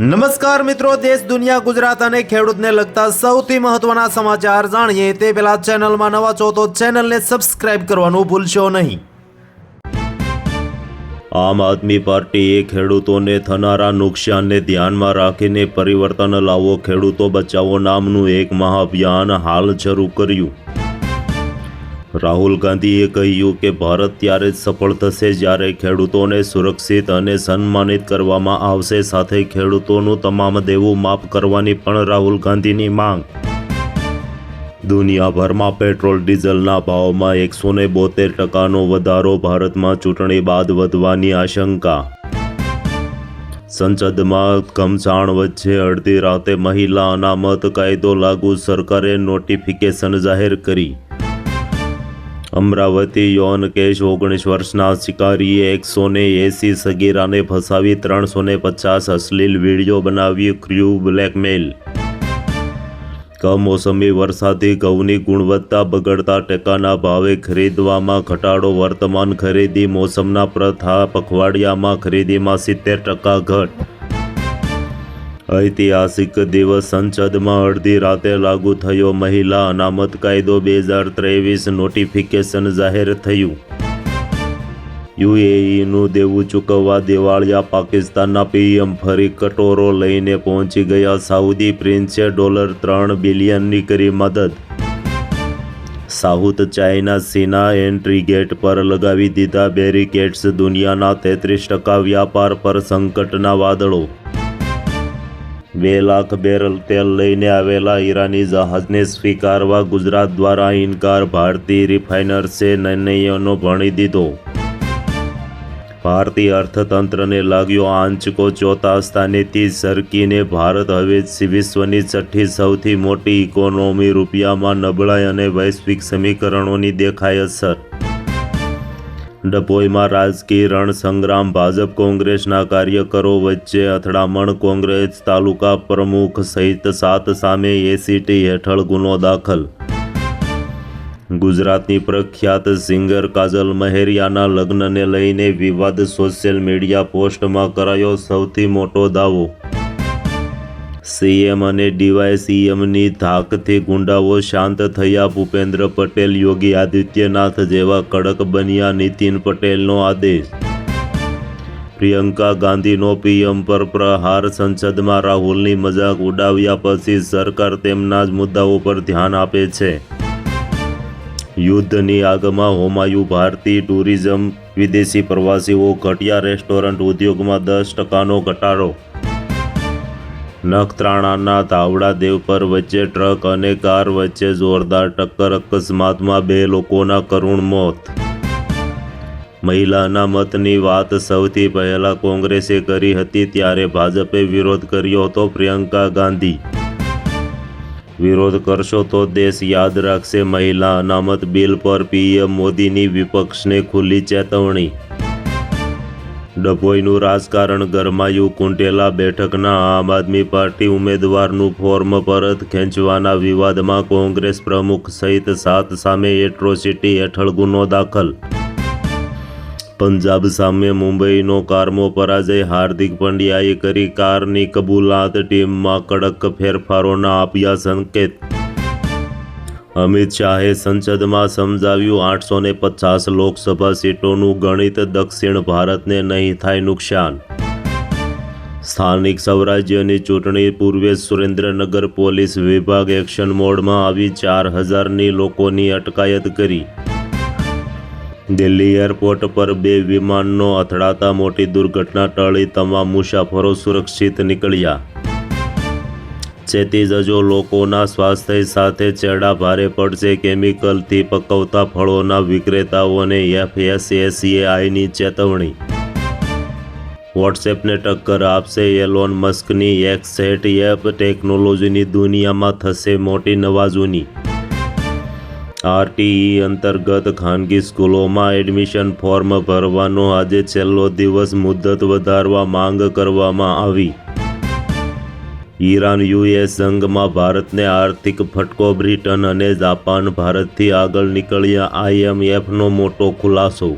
નમસ્કાર મિત્રો, દેશ દુનિયા ગુજરાત અને ખેડૂતને લગતા સૌથી મહત્વના સમાચાર જાણીએ તે પહેલા ચેનલમાં નવા છો તો ચેનલને સબસ્ક્રાઇબ કરવાનું ભૂલશો નહીં। આમ આદમી પાર્ટીએ ખેડૂતોને થનારા નુકસાનને ધ્યાનમાં રાખીને પરિવર્તન લાવો ખેડૂતો બચાવો નામનું એક મહાઅભિયાન હાલ શરૂ કર્યું। રાહુલ ગાંધીએ કહ્યું કે ભારત ત્યારે જ સફળ થશે જ્યારે ખેડૂતોને સુરક્ષિત અને સન્માનિત કરવામાં આવશે। સાથે ખેડૂતોનું તમામ દેવું માફ કરવાની પણ રાહુલ ગાંધીની માંગ। દુનિયાભરમાં પેટ્રોલ ડીઝલના ભાવમાં 172% વધારો, ભારતમાં ચૂંટણી બાદ વધવાની આશંકા। સંસદમાં ઘમસાણ વચ્ચે અડધી રાતે મહિલા અનામત કાયદો લાગુ, સરકારે નોટિફિકેશન જાહેર કરી। અમરાવતી યૌન કેસ, 19 વર્ષના શિકારીએ 180 સગીરાને ફસાવી 350 અશ્લીલ વિડીયો બનાવી કર્યું બ્લેકમેલ। કમોસમી વરસાદથી ઘઉંની ગુણવત્તા બગડતા ટેકાના ભાવે ખરીદવામાં ઘટાડો, વર્તમાન ખરીદી મોસમના પ્રથમ પખવાડિયામાં ખરીદીમાં 70% ઘટ। ઐતિહાસિક દિવસ, સંસદમાં અડધી રાતે લાગુ થયો મહિલા અનામત કાયદો 2023, નોટિફિકેશન જાહેર થયું। યુએઈનું દેવું ચૂકવવા દિવાળિયા પાકિસ્તાનના પીએમ ફરી કટોરો લઈને પહોંચી ગયા। સાઉદી પ્રિન્સે $3 બિલિયનની કરી મદદ। સાઉથ ચાઇના સીના એન્ટ્રી ગેટ પર લગાવી દીધા બેરિકેડ્સ, દુનિયાના 33% વ્યાપાર પર સંકટના વાદળો। 2 લાખ બેરલ તેલ લઈને આવેલા ઈરાની જહાજને સ્વીકારવા ગુજરાત દ્વારા ઇનકાર, ભારતીય રિફાઇનર્સે નિર્ણયનો ભણી દીધો। ભારતીય અર્થતંત્રને લાગ્યો આંચકો, 4થા સ્થાનેથી સરકીને ભારત હવે વિશ્વની 6ઠી સૌથી મોટી ઇકોનોમી, રૂપિયામાં નબળાઈ અને વૈશ્વિક સમીકરણોની દેખાય અસર। ડભોઈમાં રાજકીય રણસંગ્રામ, ભાજપ કોંગ્રેસના કાર્યકરો વચ્ચે અથડામણ, કોંગ્રેસ તાલુકા પ્રમુખ સહિત 7 સામે એસીટી હેઠળ ગુનો દાખલ। ગુજરાતની પ્રખ્યાત સિંગર કાજલ મહેરિયાના લગ્નને લઈને વિવાદ, સોશિયલ મીડિયા પોસ્ટમાં કરાયો સૌથી મોટો દાવો। સીએમ અને ડીવાયસીએમની ધાકથી ગુંડાઓ શાંત થયા, ભૂપેન્દ્ર પટેલ, યોગી આદિત્યનાથ જેવા કડક બન્યા, નીતિન પટેલનો આદેશ। પ્રિયંકા ગાંધીનો પીએમ પર પ્રહાર, સંસદમાં રાહુલની મજાક ઉડાવ્યા પછી સરકાર તેમના જ મુદ્દાઓ પર ધ્યાન આપે છે। યુદ્ધની આગમાં હોમાયું ભારતીય ટુરિઝમ, વિદેશી પ્રવાસીઓ ઘટ્યા, રેસ્ટોરન્ટ ઉદ્યોગમાં 10%નો ઘટાડો। નખત્રાણાના ધાવડા દેવપર વચ્ચે ટ્રક અને કાર વચ્ચે જોરદાર ટક્કર, અકસ્માતમાં 2 લોકોના કરુણ મોત। મહિલાના મતની વાત સૌથી પહેલા કોંગ્રેસે કરી હતી, ત્યારે ભાજપે વિરોધ કર્યો હતો। પ્રિયંકા ગાંધી, વિરોધ કરશો તો દેશ યાદ રાખશે, મહિલા અનામત બિલ પર પીએમ મોદીની વિપક્ષને ખુલ્લી ચેતવણી। ડભોઈનું રાજકારણ ગરમાયું, કુંટેલા બેઠકના આમ આદમી પાર્ટી ઉમેદવારનું ફોર્મ પરત ખેંચવાના વિવાદમાં કોંગ્રેસ પ્રમુખ સહિત 7 સામે એટ્રોસિટી હેઠળ ગુનો દાખલ। પંજાબ સામે મુંબઈનો કારમો પરાજય, હાર્દિક પંડ્યાએ કરી કારની કબૂલાત, ટીમમાં કડક ફેરફારોના આપ્યા સંકેત। અમિત શાહે સંસદમાં સમજાવ્યું 850 લોકસભા સીટોનું ગણિત, દક્ષિણ ભારતને નહીં થાય નુકસાન। સ્થાનિક સ્વરાજ્યની ચૂંટણી પૂર્વે સુરેન્દ્રનગર પોલીસ વિભાગ એક્શન મોડમાં આવી, 4000ની લોકોની અટકાયત કરી। દિલ્હી એરપોર્ટ પર 2 વિમાનનો અથડાતા મોટી દુર્ઘટના ટળી, તમામ મુસાફરો સુરક્ષિત નીકળ્યા। ચેતી જજો, લોકોના સ્વાસ્થ્ય સાથે ચેડા ભારે પડશે, કેમિકલથી પકવતા ફળોના વિક્રેતાઓને FSSAIની ચેતવણી। વોટ્સએપને ટક્કર આપશે એલોન મસ્કની એક્સેટ એપ, ટેકનોલોજીની દુનિયામાં થશે મોટી નવાજૂની। આરટીઈ અંતર્ગત ખાનગી સ્કૂલોમાં એડમિશન ફોર્મ ભરવાનો આજે છેલ્લો દિવસ, મુદ્દત વધારવા માંગ કરવામાં આવી। ઈરાન યુએસ જંગમાં ભારતને આર્થિક ફટકો, બ્રિટન અને જાપાન ભારતથી આગળ નીકળ્યા, IMFનો મોટો ખુલાસો।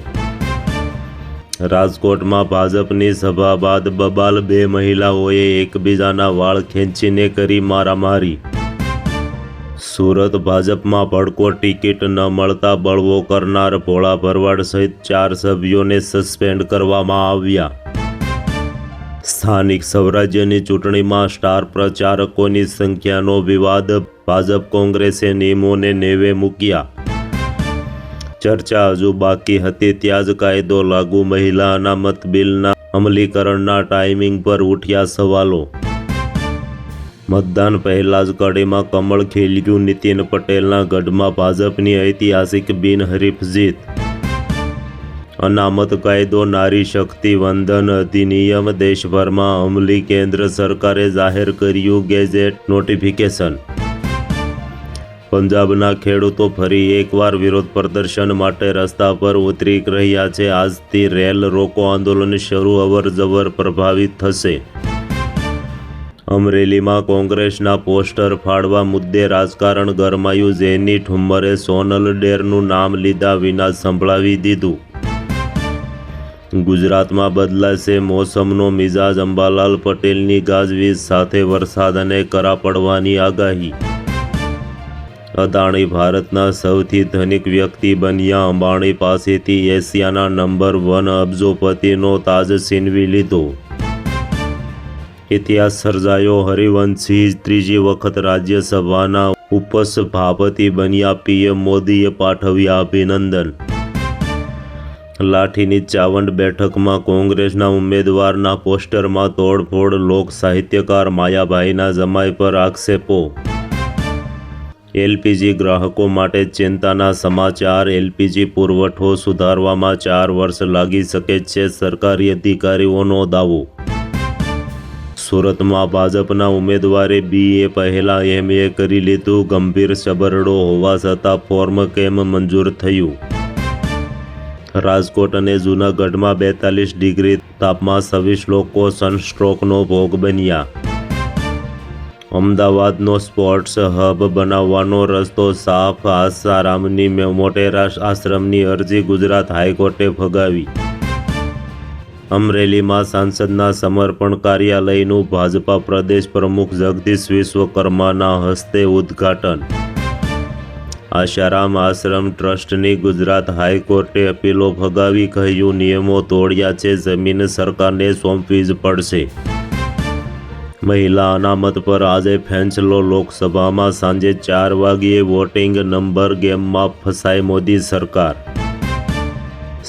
રાજકોટમાં ભાજપની સભા બાદ બબાલ 2 મહિલાઓએ એકબીજાના વાળ ખેંચીને કરી મારામારી. સુરત ભાજપમાં ભડકો, ટિકિટ ન મળતા બળવો કરનાર ભોળા ભરવાડ સહિત 4 સભ્યોને સસ્પેન્ડ કરવામાં આવ્યા. સ્થાનિક સ્વરાજ્યની ચૂંટણીમાં સ્ટાર પ્રચારકોની સંખ્યાનો વિવાદ, ભાજપ કોંગ્રેસે નિયમોને નેવે મૂક્યા. ચર્ચા હજુ બાકી હતી ત્યાં જ કાયદો લાગુ, મહિલા અનામત બિલના અમલીકરણના ટાઈમિંગ પર ઉઠ્યા સવાલો. મતદાન પહેલા જ કડીમાં કમળ ખીલ્યું, નીતિન પટેલના ગઢમાં ભાજપની ઐતિહાસિક બિનહરીફ જીત. અનામત કાયદો, નારી શક્તિ વંદન અધિનિયમ દેશભરમાં અમલી, કેન્દ્ર સરકારે જાહેર કર્યું ગેઝેટ નોટિફિકેશન. પંજાબના ખેડૂતો ફરી એકવાર વિરોધ પ્રદર્શન માટે રસ્તા પર ઉતરી રહ્યા છે. આજથી રેલ રોકો આંદોલન શરૂ, અવરજવર પ્રભાવિત થશે. અમરેલીમાં કોંગ્રેસના પોસ્ટર ફાડવા મુદ્દે રાજકારણ ગરમાયું. જેની ઠુમ્મરે સોનલ ડેરનું નામ લીધા વિના સંભળાવી દીધું. ગુજરાતમાં બદલાશે મોસમનો મિજાજ, અંબાલાલ પટેલની ગાજવીજ સાથે વરસાદ અને કરા પડવાની આગાહી. અદાણી ભારતના સૌથી ધનિક વ્યક્તિ બન્યા. અંબાણી પાસેથી એશિયાના નંબર 1 અબજોપતિનો તાજ છીનવી લીધો. ઇતિહાસ સર્જાયો, હરિવંશસિંહ ત્રીજી વખત રાજ્યસભાના ઉપસભાપતિ બન્યા. પીએમ મોદીએ પાઠવ્યા અભિનંદન. લાઠીની ચાવંડ બેઠકમાં કોંગ્રેસના ઉમેદવારના પોસ્ટરમાં તોડફોડ, લોક સાહિત્યકાર માયાભાઈના જમાઈ પર આક્ષેપો. એલપીજી ગ્રાહકો માટે ચિંતાના સમાચાર. એલપીજી પુરવઠો સુધારવામાં 4 વર્ષ લાગી શકે છે, સરકારી અધિકારીઓનો દાવો. સુરતમાં ભાજપના ઉમેદવારે BA પહેલાં MA કરી લીધું. ગંભીર છબરડો હોવા છતાં ફોર્મ કેમ મંજૂર થયું? રાજકોટ અને જૂનાગઢમાં 42 ડિગ્રી તાપમાં 26 લોકો સનસ્ટ્રોકનો ભોગ બન્યા. અમદાવાદનો સ્પોર્ટ્સ હબ બનાવવાનો રસ્તો સાફ, આસારામની મોટેરા આશ્રમની અરજી ગુજરાત હાઈકોર્ટે ફગાવી. અમરેલીમાં સાંસદના સમર્પણ કાર્યાલયનું ભાજપા પ્રદેશ પ્રમુખ જગદીશ વિશ્વકર્માના હસ્તે ઉદ્ઘાટન. આશારામ આશ્રમ ટ્રસ્ટની ગુજરાત હાઈકોર્ટે અપીલો ફગાવી, કહ્યું નિયમો તોડ્યા છે, જમીન સરકારને સોંપવી જ પડશે. મહિલા અનામત પર આજે ફેંસલો. લોકસભામાં સાંજે 4 વાગ્યે વોટિંગ. નંબર ગેમમાં ફસાઈ મોદી સરકાર.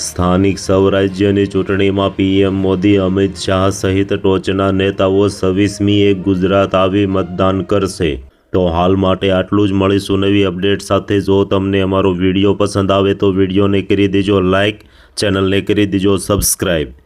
સ્થાનિક સ્વરાજ્યની ચૂંટણીમાં પીએમ મોદી, અમિત શાહ સહિત ટોચના નેતાઓ 26મીએ ગુજરાત આવી મતદાન કરશે. તો હાલ માટે આટલું જ. મળીશું નવી અપડેટ સાથે. જો તમને અમારો વિડીયો પસંદ આવે તો વિડીયોને કરી દેજો લાઇક, ચેનલને કરી દેજો સબસ્ક્રાઈબ.